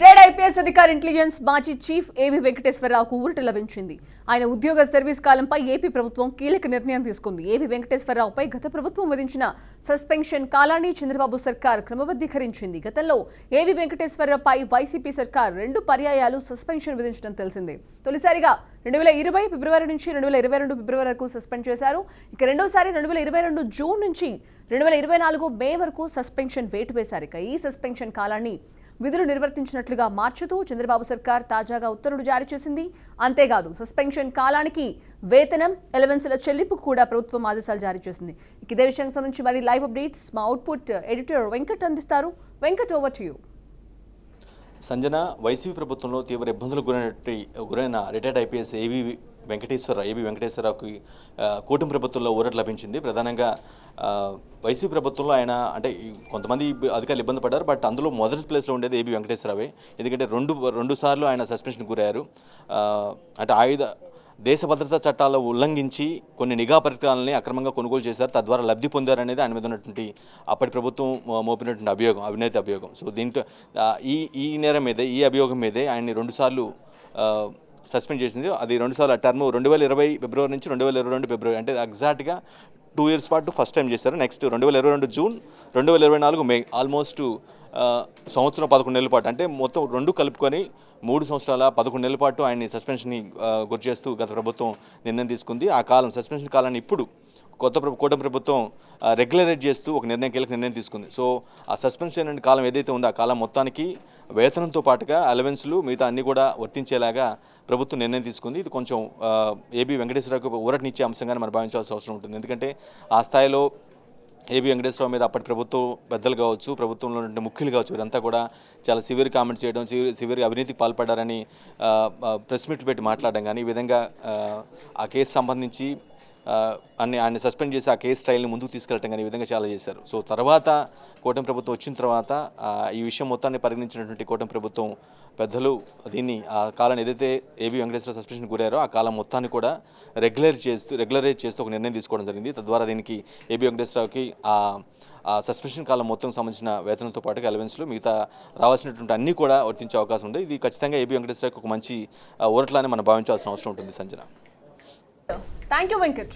Retired IPS అధికారి intelligence మాజీ chief AB వెంకటేశ్వరరావుకు ఊరట లభించింది. ఆయన ఉద్యోగ సర్వీస్ కాలంపై ఏపీ ప్రభుత్వం కీలక నిర్ణయం తీసుకుంది. ఏబీ వెంకటేశ్వరరావుపై గత ప్రభుత్వం విధించిన సస్పెన్షన్ కాలాన్ని చంద్రబాబు సర్కార్ క్రమబద్ధీకరించింది. గతంలో ఏబీ వెంకటేశ్వరరావుపై వైసీపీ సర్కార్ 2 పర్యాయాలు సస్పెన్షన్ విధించడం తెలిసిందే. తొలిసారిగా 2020 ఫిబ్రవరి నుంచి 2022 ఫిబ్రవరి వరకు సస్పెండ్ చేశారు. ఇక రెండోసారి 2022 జూన్ నుంచి 2024 మే వరకు సస్పెన్షన్ వేటు వేశారు. ఇక ఈ సస్పెన్షన్ కాలాన్ని విధులు నిర్వర్తించినట్లుగా మార్చుతూ చంద్రబాబు సర్కార్ తాజాగా ఉత్తర్వులు జారీ చేసింది. అంతేకాదు సస్పెన్షన్ కాలానికి వేతనం, ఎలవెన్సుల చెల్లింపుకు కూడా ప్రభుత్వం ఆదేశాలు జారీ చేసింది. ఇదే విషయానికి సంబంధించి మరి లైవ్ అప్డేట్స్ మా అవుట్పుట్ ఎడిటర్ వెంకట్ అందిస్తారు. Venkat, over to you. Sanjana, YCP ప్రభుత్వంలో తీవ్ర ఇబ్బందులకు గురైన రిటైర్డ్ ఐపీఎస్ ఏబీ వెంకటేశ్వరరావుకి కూటమి ప్రభుత్వంలో ఊరట లభించింది. ప్రధానంగా వైసీపీ ప్రభుత్వంలో ఆయన అంటే కొంతమంది అధికారులు ఇబ్బంది పడ్డారు. బట్ అందులో మొదటి ప్లేస్లో ఉండేది ఏబీ వెంకటేశ్వరరావే. ఎందుకంటే రెండు సార్లు ఆయన సస్పెన్షన్ గురయ్యారు. అంటే దేశ భద్రతా చట్టాలు ఉల్లంఘించి కొన్ని నిఘా పరికరాలని అక్రమంగా కొనుగోలు చేశారు, తద్వారా లబ్ధి పొందారనేది ఆయన మీద ఉన్నటువంటి అప్పటి ప్రభుత్వం మోపినటువంటి అవినీతి అభియోగం. సో దీంట్లో ఈ నేరం మీదే, ఈ అభియోగం మీదే ఆయన్ని 2 సార్లు సస్పెండ్ చేసింది. అది 2 సార్లు టర్మ్ 2020 ఫిబ్రవరి నుంచి 2022 ఫిబ్రవరి, అంటే ఎగ్జాక్ట్గా 2 ఇయర్స్ పాటు ఫస్ట్ టైం చేశారు. నెక్స్ట్ 2022 జూన్, 2024 మే, ఆల్మోస్ట్ సంవత్సరం 11 నెలల పాటు, అంటే మొత్తం 2 కలుపుకొని 3 సంవత్సరాల 11 నెలల పాటు ఆయన్ని సస్పెన్షన్ని గురి చేస్తూ గత ప్రభుత్వం నిర్ణయం తీసుకుంది. ఆ కాలం సస్పెన్షన్ కాలాన్ని ఇప్పుడు కూటమి ప్రభుత్వం రెగ్యులరైజ్ చేస్తూ ఒక కీలక నిర్ణయం తీసుకుంది. సో ఆ సస్పెన్షన్ కాలం ఏదైతే ఉందో ఆ కాలం మొత్తానికి వేతనంతో పాటుగా అలవెన్స్లు మిగతా అన్నీ కూడా వర్తించేలాగా ప్రభుత్వం నిర్ణయం తీసుకుంది. ఇది కొంచెం ఏబీ వెంకటేశ్వరరావుకు ఊరటనిచ్చే అంశంగానే మనం భావించాల్సిన అవసరం ఉంటుంది. ఎందుకంటే ఆ స్థాయిలో ఏబీ వెంకటేశ్వరరావు మీద అప్పటి ప్రభుత్వం పెద్దలు కావచ్చు, ప్రభుత్వంలో ఉండే ముఖ్యులు కావచ్చు, వీరంతా కూడా చాలా సివియర్ కామెంట్స్ చేయడం, సివియర్ అవినీతికి పాల్పడ్డారని ప్రెస్ మీట్లు పెట్టి మాట్లాడడం, కానీ ఈ విధంగా ఆ కేసు సంబంధించి ఆయన సస్పెండ్ చేసి ఆ కేసు స్టైల్ని ముందుకు తీసుకెళ్ళటం కానీ ఈ విధంగా చాలా చేశారు. సో తర్వాత కూటమి ప్రభుత్వం వచ్చిన తర్వాత ఈ విషయం మొత్తాన్ని పరిగణించినటువంటి కూటమి ప్రభుత్వం పెద్దలు దీన్ని ఆ కాలాన్ని ఏదైతే ఏబీ వెంకటేశ్వర సస్పెన్షన్ గురారో ఆ కాలం మొత్తాన్ని కూడా రెగ్యులరైజ్ చేస్తూ ఒక నిర్ణయం తీసుకోవడం జరిగింది. తద్వారా దీనికి ఏబీ వెంకటేశ్వరరావుకి ఆ సస్పెన్షన్ కాలం మొత్తం సంబంధించిన వేతనంతో పాటుగా అలవెన్స్లు మిగతా రావాల్సినటువంటి అన్నీ కూడా వర్తించే అవకాశం ఉంది. ఇది ఖచ్చితంగా ఏబీ వెంకటేశ్వరరావుకి ఒక మంచి ఊరట్లానే మనం భావించాల్సిన అవసరం ఉంటుంది. Sanjana, thank you Venkat.